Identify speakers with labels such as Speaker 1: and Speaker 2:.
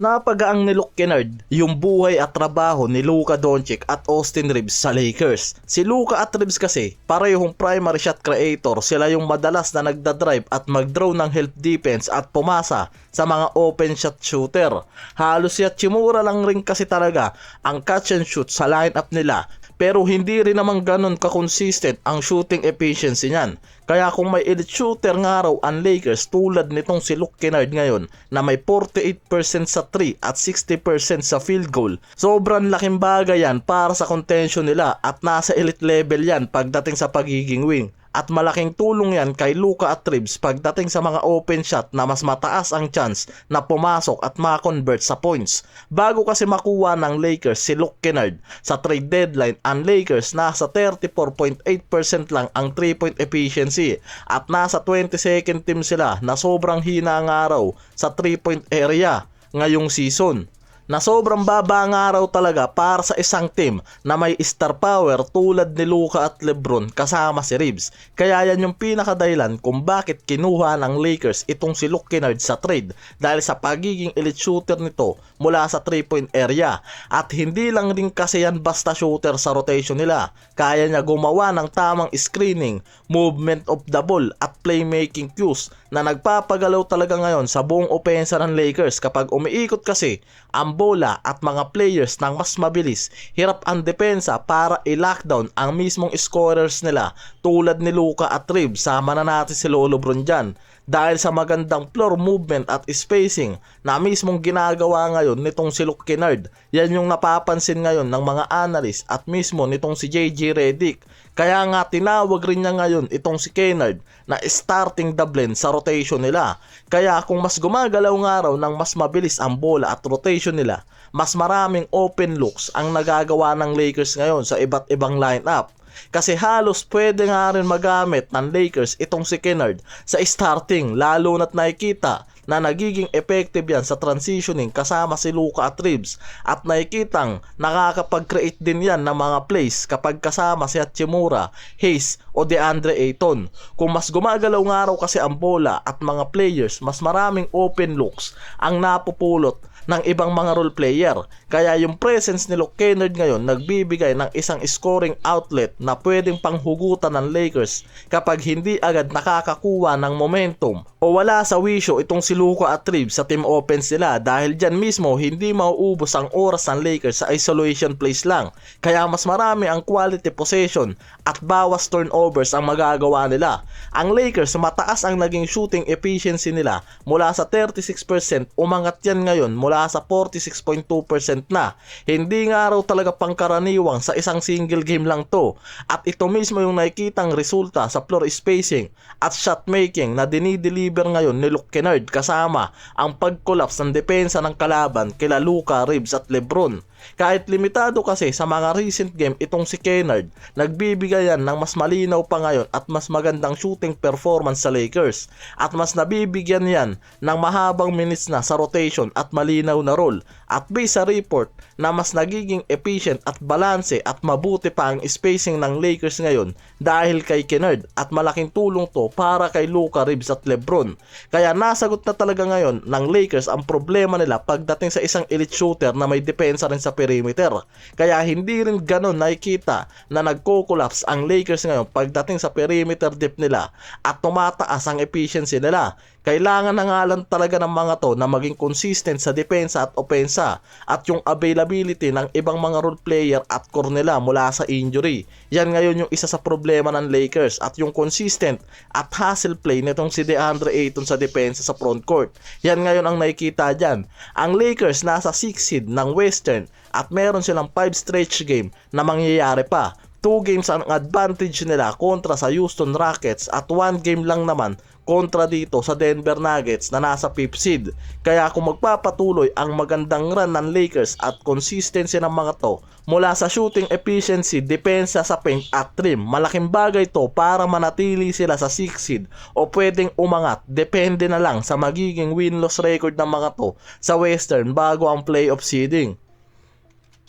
Speaker 1: Napagaang ni Luke Kennard yung buhay at trabaho ni Luka Doncic at Austin Reeves sa Lakers. Si Luka at Reeves kasi, parehong primary shot creator, sila yung madalas na nagdadrive at magdraw ng help defense at pumasa sa mga open shot shooter. Halos si Hachimura lang rin kasi talaga ang catch and shoot sa lineup nila, pero hindi rin naman ganun ka-consistent ang shooting efficiency niyan. Kaya kung may elite shooter nga raw ang Lakers tulad nitong si Luke Kennard ngayon na may 48% sa 3 at 60% sa field goal, sobrang laking bagay yan para sa contention nila at nasa elite level yan pagdating sa pagiging wing. At malaking tulong yan kay Luka at Reeves pagdating sa mga open shot na mas mataas ang chance na pumasok at ma-convert sa points. Bago kasi makuha ng Lakers si Luke Kennard sa trade deadline, ang Lakers nasa 34.8% lang ang 3-point efficiency at nasa 22nd team sila na sobrang hina nga raw sa 3-point area ngayong season, na sobrang baba nga raw talaga para sa isang team na may star power tulad ni Luka at LeBron kasama si Reeves. Kaya yan yung pinakadahilan kung bakit kinuha ng Lakers itong si Luke Kennard sa trade, dahil sa pagiging elite shooter nito mula sa 3-point area. At hindi lang rin kasi yan basta shooter sa rotation nila, kaya niya gumawa ng tamang screening, movement of the ball at playmaking cues na nagpapagalaw talaga ngayon sa buong opensa ng Lakers. Kapag umiikot kasi ang bola at mga players ng mas mabilis, hirap ang depensa para i-lockdown ang mismong scorers nila tulad ni Luka at Reeves. Sama na natin si Lolo Bron dyan, dahil sa magandang floor movement at spacing na mismong ginagawa ngayon nitong si Luke Kennard. Yan yung napapansin ngayon ng mga analyst at mismo nitong si JJ Redick. Kaya nga tinawag rin niya ngayon itong si Kennard na starting the blend sa rotation nila. Kaya kung mas gumagalaw nga raw ng mas mabilis ang bola at rotation nila, mas maraming open looks ang nagagawa ng Lakers ngayon sa iba't ibang lineup. Kasi halos pwede nga rin magamit ng Lakers itong si Kennard sa starting, lalo na't nakikita na nagiging effective yan sa transitioning kasama si Luka at Reeves, at nakikitang nakakapag-create din yan ng mga plays kapag kasama si Hachimura, Hayes o DeAndre Ayton. Kung mas gumagalaw nga raw kasi ang bola at mga players, mas maraming open looks ang napupulot ng ibang mga role player. Kaya yung presence ni Luke Kennard ngayon nagbibigay ng isang scoring outlet na pwedeng panghugutan ng Lakers kapag hindi agad nakakakuha ng momentum o wala sa wisyo itong si Luka at Reeves sa team offense nila, dahil dyan mismo hindi mauubos ang oras ng Lakers sa isolation plays lang. Kaya mas marami ang quality possession at bawas turnovers ang magagawa nila. Ang Lakers, mataas ang naging shooting efficiency nila mula sa 36%, umangat yan ngayon mula sa 46.2% na. Hindi nga raw talaga pangkaraniwang sa isang single game lang to, at ito mismo yung nakikitang resulta sa floor spacing at shot making na dinideliver ngayon ni Luke Kennard kasama ang pag-collapse ng depensa ng kalaban kila Luka, Reeves at LeBron. Kahit limitado kasi sa mga recent game itong si Kennard, nagbibigay yan ng mas malinaw pa ngayon at mas magandang shooting performance sa Lakers, at mas nabibigyan yan ng mahabang minutes na sa rotation at malinaw na role. At based sa report na mas nagiging efficient at balanse at mabuti pa ang spacing ng Lakers ngayon dahil kay Kennard, at malaking tulong to para kay Luka, Reeves at LeBron. Kaya nasagot na talaga ngayon ng Lakers ang problema nila pagdating sa isang elite shooter na may depensa rin sa perimeter. Kaya hindi rin ganon nakikita na nagko-collapse ang Lakers ngayon pagdating sa perimeter depth nila at tumataas ang efficiency nila. Kailangan na nga lang talaga ng mga to na maging consistent sa depensa at opensa, at yung availability ng ibang mga role player at core nila mula sa injury. Yan ngayon yung isa sa problema ng Lakers, at yung consistent at hustle play nitong si DeAndre Ayton sa depensa sa front court. Yan ngayon ang nakikita dyan. Ang Lakers nasa 6 seed ng Western at meron silang 5 stretch game na mangyayari pa. 2 games ang advantage nila kontra sa Houston Rockets at 1 game lang naman kontra dito sa Denver Nuggets na nasa 5th seed. Kaya kung magpapatuloy ang magandang run ng Lakers at consistency ng mga to mula sa shooting efficiency, depensa sa paint at rim, malaking bagay to para manatili sila sa 6th seed o pwedeng umangat, depende na lang sa magiging win-loss record ng mga to sa Western bago ang playoff seeding.